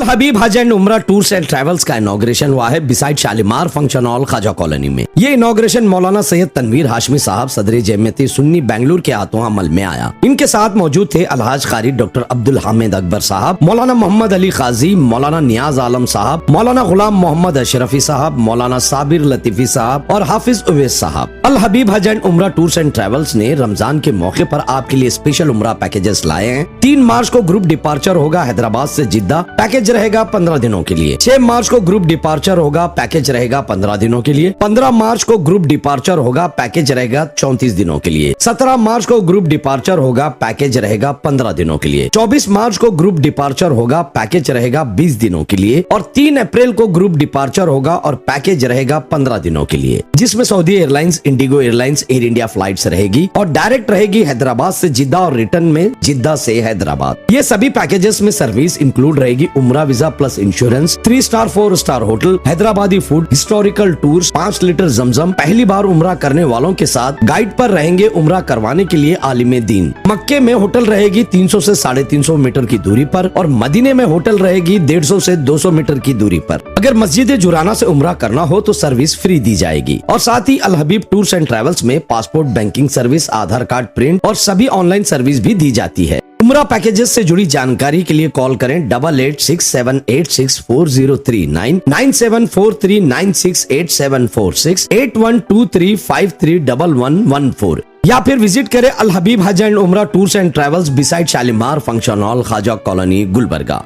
Al Habib Hajj and Umrah tours and Travels का inauguration हुआ है beside Shalimar function hall Khwaja colony में। ये इनॉग्रेशन मौलाना सैयद तनवीर हाशमी साहब सदर जमियत सुन्नी बेंगलुरु के हाथों अमल में आया। इनके साथ मौजूद थे अलहाज कारी डॉक्टर अब्दुल हामिद अकबर साहब, मौलाना मोहम्मद अली काजी, मौलाना नियाज आलम साहब, मौलाना गुलाम मोहम्मद अशरफी साहब, मौलाना साबिर लतीफी साहब और हाफिज उवैस साहब। अल हबीब Hajj and Umrah tours and travels ने रमजान के मौके पर आपके लिए स्पेशल उम्रा पैकेजेस लाए हैं। 3 मार्च को ग्रुप डिपार्चर होगा हैदराबाद से जिद्दा, पैकेज रहेगा 15 दिनों के लिए। 6 मार्च को ग्रुप डिपार्चर होगा, पैकेज रहेगा 15 दिनों के लिए। 15 मार्च को ग्रुप डिपार्चर होगा, पैकेज रहेगा 34 दिनों के लिए। 17 मार्च को ग्रुप डिपार्चर होगा, पैकेज रहेगा 15 दिनों के लिए। 24 मार्च को ग्रुप डिपार्चर होगा, पैकेज रहेगा 20 दिनों के लिए। और 3 अप्रैल को ग्रुप डिपार्चर होगा और पैकेज रहेगा 15 दिनों के लिए, जिसमें Saudi airlines, Indigo airlines, air India flights रहेगी और डायरेक्ट रहेगी हैदराबाद से जिद्दा और रिटर्न में जिद्दा से हैदराबाद। ये सभी पैकेजेस में सर्विस इंक्लूड रहेगी उम्रा visa plus insurance, 3 star 4 star hotel, Hyderabadi food, historical tours, 5 litre Zamzam, पहली बार उम्रा करने वालों के साथ गाइड पर रहेंगे उम्रा करवाने के लिए आलिम दीन। मक्के में होटल रहेगी 300 से 350 मीटर की दूरी पर और मदीने में होटल रहेगी 150 से 200 मीटर की दूरी पर। अगर मस्जिद जुराना से उम्रा करना हो तो सर्विस फ्री दी जाएगी। और साथ ही अल हबीब टूर्स एंड ट्रैवल्स में पासपोर्ट, बैंकिंग सर्विस, आधार कार्ड प्रिंट और सभी ऑनलाइन सर्विस भी दी जाती है। उम्रा पैकेजेस से जुड़ी जानकारी के लिए कॉल करें 8867864039, 9743968746, 8123531114 या फिर विजिट करें अल हबीब Hajj and Umrah tours and travels beside Shalimar function hall Khwaja colony Gulbarga.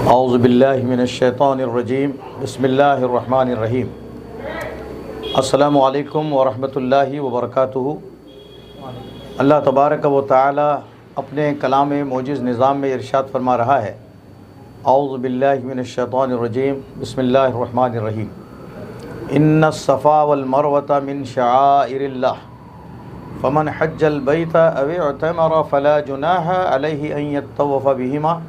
औज़ु बिल्लाहि मिनश्शैतानिर्रजीम, बिस्मिल्लाहिर्रहमानिर्रहीम। अस्सलामु अलैकुम व रहमतुल्लाहि व बरकातुहू। अल्लाह तबारक व तआला अपने कलाम मोजिज़ निज़ाम में इरशाद फरमा रहा है, औज़ु बिल्लाहि मिनश्शैतानिर्रजीम, बिस्मिल्लाहिर्रहमानिर्रहीम। इन्नस्सफ़ा वल मरवता मिन शआइरिल्लाह फमन हज्जल बैत अव इअतमर फला जुनाहा अलैहि अन यत्तवफ़ बिहिमा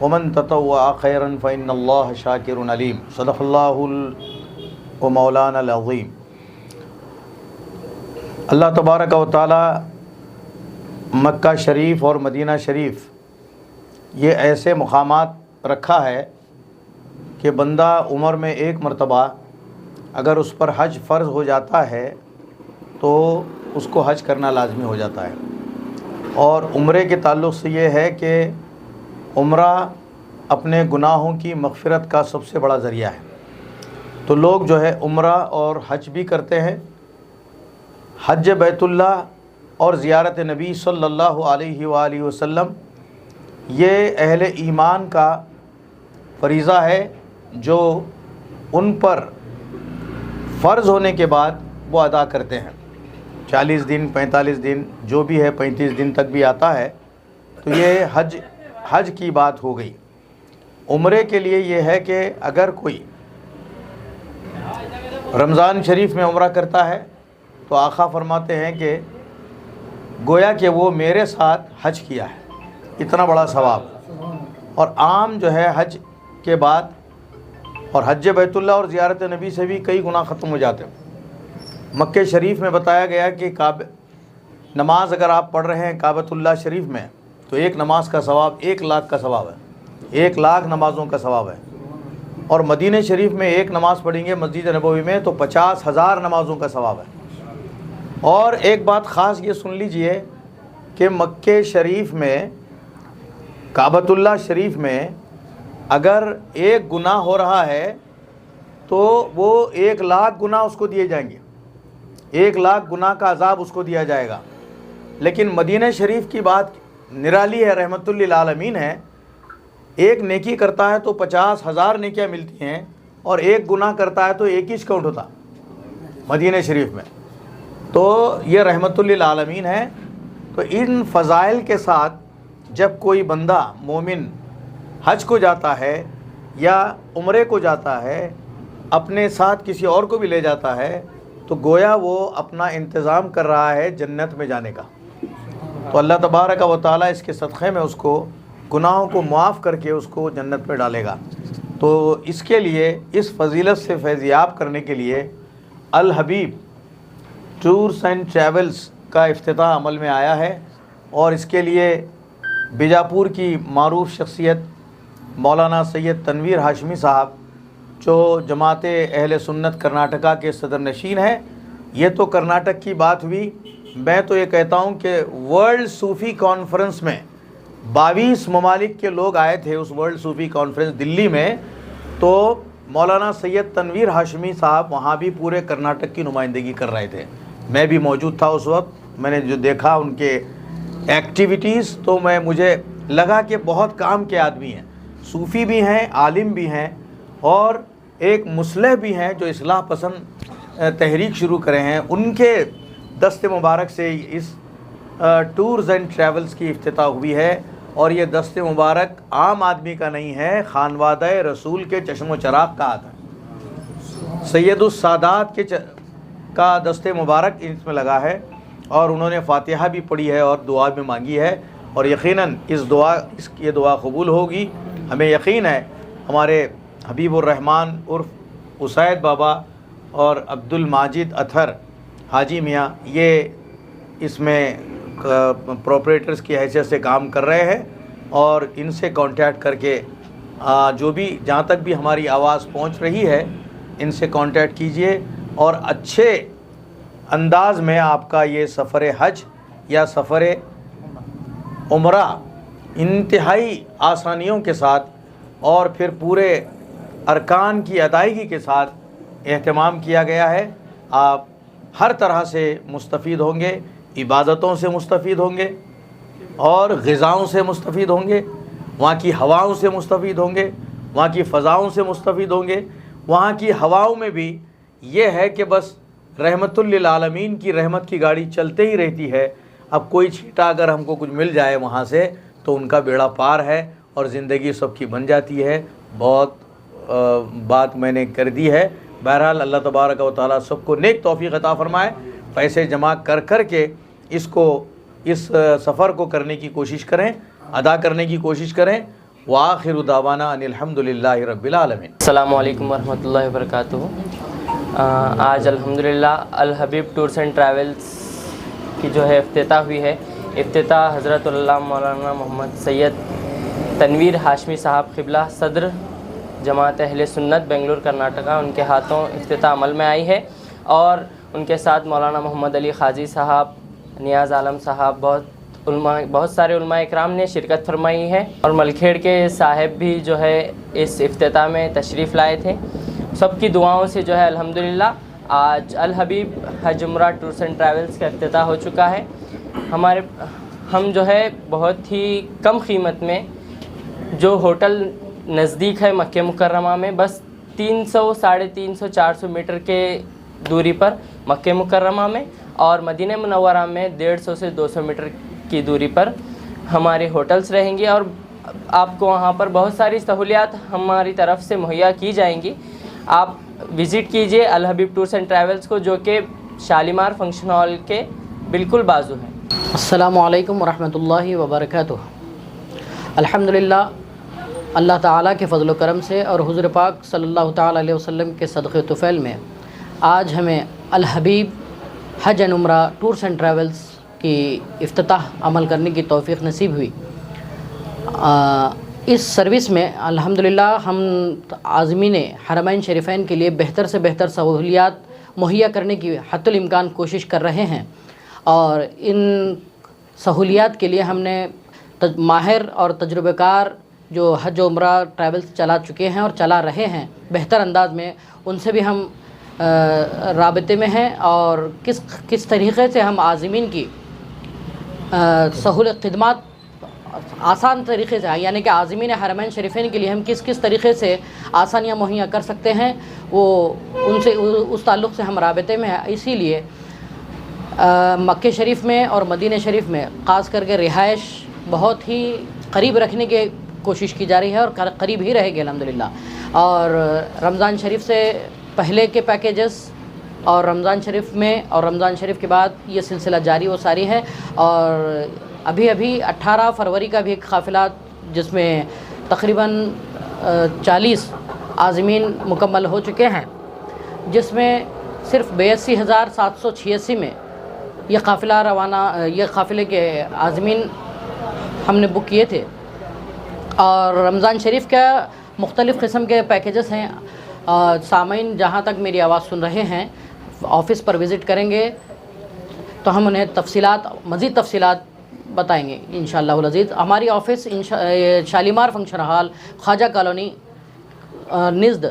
वमन ततव्वअ खैरन फ़इन्नल्लाह शाकिरुन अलीम। सदक़ल्लाहुल व मौलानाल अज़ीम। अल्लाह तबारक व तआला मक्का शरीफ और मदीना शरीफ ये ऐसे मुक़ामात रखा है कि बंदा उम्र में एक मरतबा अगर उस पर हज फ़र्ज़ हो जाता है तो उसको हज करना लाज़मी हो जाता है। और उम्रे के ताल्लुक़ से ये है कि उम्रा अपने गुनाहों की मग़फ़िरत का सबसे बड़ा ज़रिया है। तो लोग जो है उम्रा और हज भी करते हैं। हज बैतुल्लाह और ज़ियारत नबी सल्लल्लाहु अलैहि वसल्लम ये अहले ईमान का फ़रीज़ा है जो उन पर फ़र्ज़ होने के बाद वो अदा करते हैं। 40 दिन, 45 दिन, जो भी है 35 दिन तक भी आता है। तो ये हज की बात हो गई। उम्रे के लिए ये है कि अगर कोई रमज़ान शरीफ में उम्रा करता है तो आका फरमाते हैं कि गोया कि वो मेरे साथ हज किया है, इतना बड़ा सवाब। और आम जो है हज के बाद और हज बैतुल्लाह और ज़ियारत नबी से भी कई गुनाह ख़त्म हो जाते हैं। मक्के शरीफ में बताया गया कि नमाज अगर आप पढ़ रहे हैं काबतुल्लाह शरीफ में तो एक नमाज का सवाब 1 लाख का सवाब है, 1 लाख नमाज़ों का सवाब है। और मदीने शरीफ में एक नमाज़ पढ़ेंगे मस्जिद नबवी में तो 50,000 नमाज़ों का सवाब है। और एक बात ख़ास ये सुन लीजिए कि मक्के शरीफ में काबतुल्लाह शरीफ में अगर एक गुनाह हो रहा है तो वो 1 लाख गुनाह उसको दिए जाएंगे, 1 लाख गुनाह का अजाब उसको दिया जाएगा। लेकिन मदीने शरीफ की बात निराली है, रहमतुल लिल आलमीन है। एक नेकी करता है तो 50,000 नेकियाँ मिलती हैं और एक गुनाह करता है तो एक ही काउंट होता मदीने शरीफ में। तो ये रहमतुल लिल आलमीन है। तो इन फ़ज़ाइल के साथ जब कोई बंदा मोमिन हज को जाता है या उम्रे को जाता है, अपने साथ किसी और को भी ले जाता है, तो गोया वो अपना इंतज़ाम कर रहा है जन्नत में जाने का। तो अल्लाह तबारक व तआला इसके सदक़े में उसको गुनाहों को मुआफ़ करके उसको जन्नत में डालेगा। तो इसके लिए, इस फजीलत से फैज़याब करने के लिए अल हबीब टूर्स एंड ट्रैवल्स का इफ्तिताह अमल में आया है। और इसके लिए बीजापुर की मारूफ शख्सियत मौलाना सैयद तनवीर हाशमी साहब, जो जमात अहले सुन्नत कर्नाटका के सदर नशीन हैं। ये तो कर्नाटक की बात हुई। मैं तो ये कहता हूँ कि वर्ल्ड सूफ़ी कॉन्फ्रेंस में 22 ममालिक के लोग आए थे उस वर्ल्ड सूफ़ी कॉन्फ्रेंस दिल्ली में, तो मौलाना सैयद तनवीर हाशमी साहब वहाँ भी पूरे कर्नाटक की नुमाइंदगी कर रहे थे। मैं भी मौजूद था उस वक्त। मैंने जो देखा उनके एक्टिविटीज़, तो मुझे लगा कि बहुत काम के आदमी हैं, सूफ़ी भी हैं, आलिम भी हैं और एक मुस्लिह भी हैं जो इस्लाह पसंद तहरीक शुरू करे हैं। उनके दस्ते मुबारक से इस टूर्स एंड ट्रैवल्स की इफ्तिताह हुई है। और ये दस्ते मुबारक आम आदमी का नहीं है, खानवादा रसूल के चश्मो चराग का आता है, सैयदुस सादात के का दस्ते मुबारक इसमें लगा है। और उन्होंने फातिहा भी पढ़ी है और दुआ भी मांगी है। और यकीनन ये दुआ कबूल होगी, हमें यकीन है। हमारे हबीबुर रहमान उर्फ उसैद बाबा और अब्दुल माजिद अथर हाजी मियाँ ये इसमें प्रोपरेटर्स की हैसियत से काम कर रहे हैं। और इनसे कांटेक्ट करके जो भी, जहाँ तक भी हमारी आवाज़ पहुँच रही है, इनसे कांटेक्ट कीजिए और अच्छे अंदाज में आपका ये सफ़र हज या सफ़र उम्रा इंतहाई आसानियों के साथ और फिर पूरे अरकान की अदायगी के साथ एहतमाम किया गया है। आप हर तरह से मुस्तफ़ीद होंगे, इबादतों से मुस्तफ़ीद होंगे और ग़िज़ाओं से मुस्तफ़ीद होंगे, वहाँ की हवाओं से मुस्तफ़ीद होंगे, वहाँ की फ़ज़ाओं से मुस्तफ़ीद होंगे। वहाँ की हवाओं में भी ये है कि बस रहमतुल लिल आलमीन की रहमत की गाड़ी चलते ही रहती है। अब कोई छींटा अगर हमको कुछ मिल जाए वहाँ से तो उनका बेड़ा पार है और ज़िंदगी सबकी बन जाती है। बहुत बात मैंने कर दी है। बहरहाल अल्लाह तबारक व तआला सबको नेक तौफीक अता फ़रमाए। पैसे जमा कर कर के इस सफ़र को करने की कोशिश करें, अदा करने की कोशिश करें। व आखिरु दावाना अनिल हम्दुलिल्लाहि रब्बिल आलमीन। अस्सलामु अलैकुम वरहमतुल्लाहि वबरकातुहू। आज अल्हम्दुलिल्लाह अल हबीब टूर्स एंड ट्रैवल्स की जो है इफ्तिताह हुई है। इफ्तिताह हज़रत मौलाना मोहम्मद सैयद तनवीर हाशमी साहब क़िबला सदर जमात अहले सुन्नत बेंगलुरु कर्नाटका, उनके हाथों इफ्तिताह अमल में आई है। और उनके साथ मौलाना मोहम्मद अली खाजी साहब, नियाज़ आलम साहब, बहुत सारे उलमा इकराम ने शिरकत फरमाई है। और मलखेड़ के साहिब भी जो है इस इफ्तिताह में तशरीफ़ लाए थे। सबकी दुआओं से जो है अल्हम्दुलिल्लाह आज अल हबीब हज उम्रा टूर्स एंड ट्रैवल्स का इफ्तिताह हो चुका है। हम जो है बहुत ही कम कीमत में, जो होटल नज़दीक है मक्के मुकर्रमा में, बस 300, 350, 400 मीटर के दूरी पर मक्के मुकर्रमा में, और मदीना मुनव्वरा में 150 से 200 मीटर की दूरी पर हमारे होटल्स रहेंगे। और आपको वहाँ पर बहुत सारी सहूलियात हमारी तरफ से मुहैया की जाएंगी। आप विज़िट कीजिए अल हबीब टूर्स एंड ट्रैवल्स को, जो कि शालीमार फंक्शन हॉल के बिल्कुल बाजू है। अस्सलामु अलैकुम वरहमतुल्लाहि वबरकातुहू। अल्हम्दुलिल्लाह, अल्लाह ताला के फ़ज़ल व करम से और हुज़ूर पाक सल्लल्लाहु ताला अलैहि वसल्लम के सदक़े तुफ़ैल में आज हमें अल हबीब Hajj and Umrah tours and travels की इफ्तिताह अमल करने की तौफ़ीक़ नसीब हुई। इस सर्विस में अल्हम्दुलिल्लाह हम आज़मीन हरमैन शरीफ़ैन के लिए बेहतर से बेहतर सहूलियात मुहैया करने की हत्तुल इम्कान कोशिश कर रहे हैं। और इन सहूलियात के लिए हमने माहिर और तजुर्बेकार जो हज उम्रा ट्रैवल्स चला चुके हैं और चला रहे हैं बेहतर अंदाज में, उनसे भी हम राबते में हैं। और किस तरीक़े से हम आज़मीन की सहूलत खिदमत आसान तरीक़े से, यानी कि आज़मीन हरमैन शरीफ़ैन के लिए हम किस तरीक़े से आसानियाँ मुहैया कर सकते हैं, वो उनसे उस ताल्लुक़ से हम राबते में हैं। इसीलिए मक्के शरीफ में और मदीना शरीफ में ख़ास करके रिहाइश बहुत ही करीब रखने की कोशिश की जा रही है और करीब ही रहेगी अल्हम्दुलिल्लाह। और रमज़ान शरीफ से पहले के पैकेजेस और रमज़ान शरीफ में और रमज़ान शरीफ के बाद ये सिलसिला जारी व सारी है। और अभी 18 फरवरी का भी एक काफ़िला, जिसमें तकरीबन 40 आज़मीन मुकम्मल हो चुके हैं, जिसमें सिर्फ 82,786 में ये काफ़िले के आज़मीन हमने बुक किए थे। और रमज़ान शरीफ का मुख्तलिफ़ किस्म के पैकेजेस हैं। सामीन जहाँ तक मेरी आवाज़ सुन रहे हैं ऑफ़िस पर विज़िट करेंगे तो हम उन्हें मज़ीद तफसीलात बताएंगे इंशाअल्लाह अज़ीज़। हमारी office Shalimar function hall, Khwaja colony, निज़द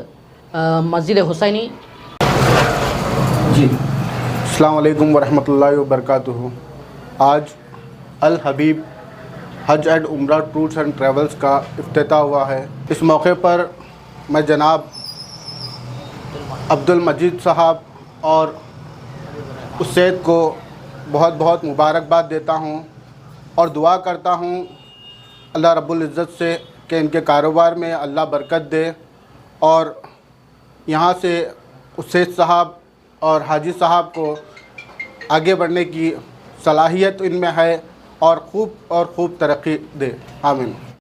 मस्जिद हुसैनी। जी अस्सलाम वालेकुम वरहमतुल्लाहि वबरकातुहू। आज अल हबीब Hajj and Umrah tours and Travels का इफ्तिताह हुआ है। इस मौके पर मैं जनाब अब्दुल मजीद साहब और उसैद को बहुत बहुत मुबारकबाद देता हूँ और दुआ करता हूँ अल्लाह रब्बुल इज़्ज़त से कि इनके कारोबार में अल्लाह बरकत दे और यहाँ से उसैद साहब और हाजी साहब को आगे बढ़ने की सलाहियत इनमें है और खूब तरक्की दे। आमीन।